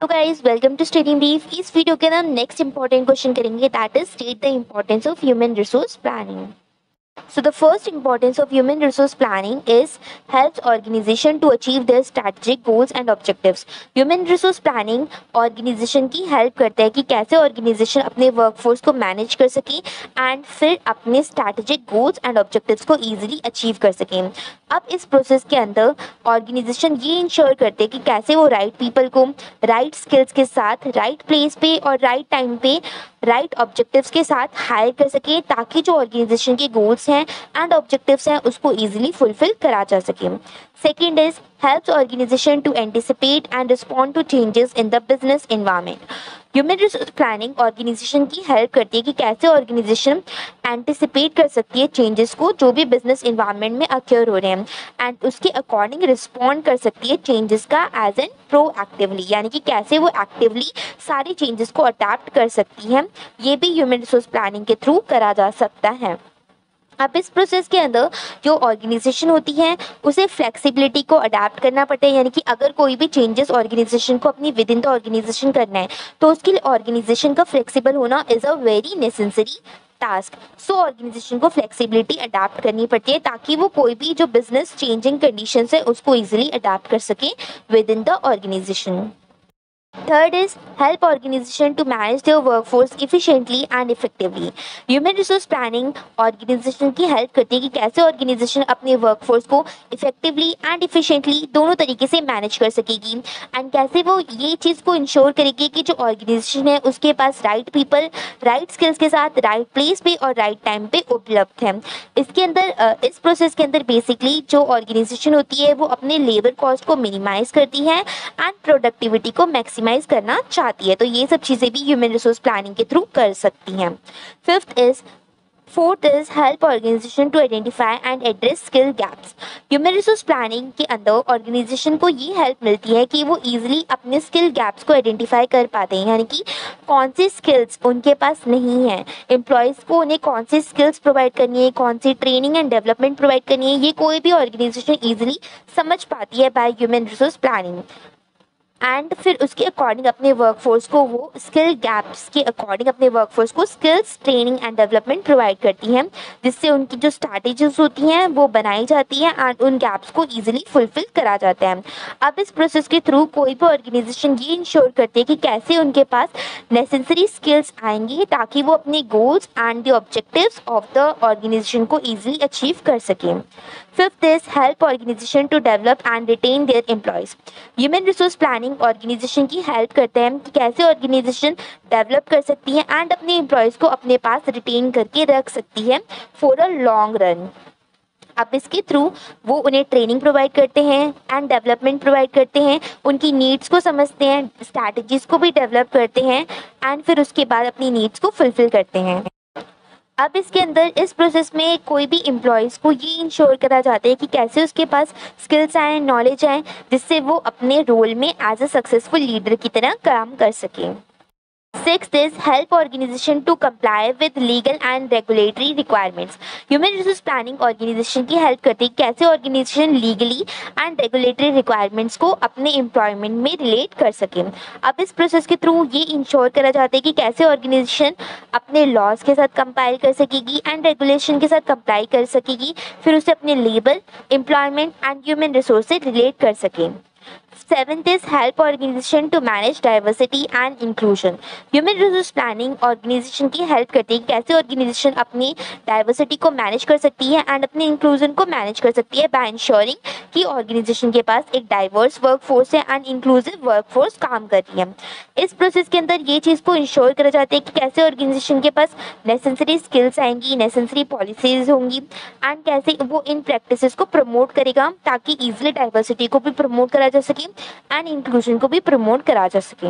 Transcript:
तो guys welcome to study brief. इस video के अंदर हम नेक्स्ट इंपॉर्टेंट क्वेश्चन करेंगे, that is state the importance of human resource planning. So the first importance of human resource planning is helps organization to achieve their strategic goals and objectives. Human resource planning organization की help करता है कि कैसे organization अपने workforce को manage कर सके and फिर अपने strategic goals and objectives को easily achieve कर सके. अब इस प्रोसेस के अंदर ऑर्गेनाइजेशन ये इंश्योर करते हैं कि कैसे वो राइट पीपल को राइट स्किल्स के साथ राइट प्लेस पे और राइट टाइम पे राइट ऑब्जेक्टिव्स के साथ हायर कर सके, ताकि जो ऑर्गेनाइजेशन के गोल्स हैं एंड ऑब्जेक्टिव्स हैं उसको इजीली फुलफिल करा जा सके. Second is helps organization to anticipate and respond to changes in the business environment. Human resource planning organisation की हेल्प करती है कि कैसे ऑर्गेनाइजेशन एंटिसिपेट कर सकती है चेंजेस को जो भी बिजनेस इन्वायरमेंट में अक्योर हो रहे हैं एंड उसके अकॉर्डिंग रिस्पॉन्ड कर सकती है चेंजेस का एज एन प्रोएक्टिवली, यानी कि कैसे वो एक्टिवली सारे चेंजेस को अडेप्ट कर सकती है. ये भी ह्यूमन रिसोर्स प्लानिंग के थ्रू करा जा सकता है. अब इस प्रोसेस के अंदर जो ऑर्गेनाइजेशन होती है उसे फ्लेक्सिबिलिटी को अडेप्ट करना पड़ता है, यानी कि अगर कोई भी चेंजेस ऑर्गेनाइजेशन को अपनी विद इन द ऑर्गेनाइजेशन करना है तो उसके लिए ऑर्गेनाइजेशन का फ्लेक्सिबल होना is a very necessary task. So organisation को फ्लेक्सिबिलिटी अडेप्ट करनी पड़ती है ताकि वो कोई भी जो बिजनेस चेंजिंग कंडीशन है उसको ईजिली अडेप्ट कर सके within the organisation. Third is help organization to manage their workforce efficiently and effectively. Human resource planning organization की help करती है कि कैसे organization अपने workforce को effectively and efficiently दोनों तरीके से manage कर सकेगी and कैसे वो ये चीज़ को ensure करेगी कि जो organization है उसके पास right people, right skills के साथ right place पे और right time पे उपलब्ध है. इसके अंदर इस प्रोसेस के अंदर बेसिकली जो ऑर्गेनाइजेशन होती है वो अपने लेबर कॉस्ट को मिनिमाइज करती है एंड प्रोडक्टिविटी को मैक्सिमाइज करना चाहती है. तो ये सब चीज़ें भी ह्यूमन रिसोर्स प्लानिंग के थ्रू कर सकती हैं. Fourth is help organisation to identify and address skill gaps. Human resource planning के अंदर ऑर्गेनाइजेशन को ये हेल्प मिलती है कि वो इजीली अपने स्किल गैप्स को आइडेंटिफाई कर पाते हैं, यानी कि कौन सी स्किल्स उनके पास नहीं है, एम्प्लॉयज़ को उन्हें कौन सी स्किल्स प्रोवाइड करनी है, कौन सी ट्रेनिंग एंड डेवलपमेंट प्रोवाइड करनी है, ये कोई भी ऑर्गेनाइजेशन ईजिली समझ पाती है by human resource planning and फिर उसके अकॉर्डिंग अपने वर्कफोर्स को वो स्किल गैप्स के अकॉर्डिंग अपने वर्कफोर्स को skills training and development provide करती हैं, जिससे उनकी जो स्ट्रैटेजीज होती हैं वो बनाई जाती हैं एंड उन गैप्स को ईजिली फुलफिल करा जाता है. अब इस प्रोसेस के थ्रू कोई भी ऑर्गेनाइजेशन ये इंश्योर करती है कि कैसे उनके पास नेसेसरी स्किल्स आएंगी ताकि वो अपने goals and the objectives of the organisation को ईजिली अचीव कर सकें. Fifth is help organisation to develop and retain their employees. Human resource planning organisation की हेल्प करते हैं कि कैसे ऑर्गेनाइजेशन डेवलप कर सकती है एंड अपने एम्प्लॉयज़ को अपने पास रिटेन करके रख सकती है फॉर अ लॉन्ग रन. अब इसके थ्रू वो उन्हें ट्रेनिंग प्रोवाइड करते हैं एंड डेवलपमेंट प्रोवाइड करते हैं, उनकी नीड्स को समझते हैं, स्ट्रैटेजीज को भी डेवलप करते हैं एंड फिर उसके बाद अपनी नीड्स को फुलफिल करते हैं. अब इसके अंदर इस प्रोसेस में कोई भी एम्प्लॉयज़ को ये इंश्योर करा जाता है कि कैसे उसके पास स्किल्स आए, नॉलेज आए, जिससे वो अपने रोल में एज अ सक्सेसफुल लीडर की तरह काम कर सकें. Sixth is help organization to comply with legal and regulatory requirements. Human resource planning organization की help करती है कैसे organization legally and regulatory requirements को अपने employment में relate कर सके. अब इस process के through ये ensure करा जाता है कि कैसे organization अपने laws के साथ compile कर सकेगी and regulation के साथ comply कर सकेगी, फिर उसे अपने labor, employment and human resource से relate कर सके. Seventh is help organization to manage diversity and inclusion. Human resource planning organization की help करती है कैसे organization अपनी diversity को manage कर सकती है and अपने inclusion को manage कर सकती है by ensuring कि organization के पास एक diverse workforce है and inclusive workforce काम कर रही है. इस process के अंदर ये चीज़ को ensure करा जाता है कि कैसे organization के पास necessary skills आएंगी, necessary policies होंगी and कैसे वो इन practices को promote करेगा ताकि easily diversity को भी promote करा जा सके एंड इंक्लूजन को भी प्रमोट करा जा सके.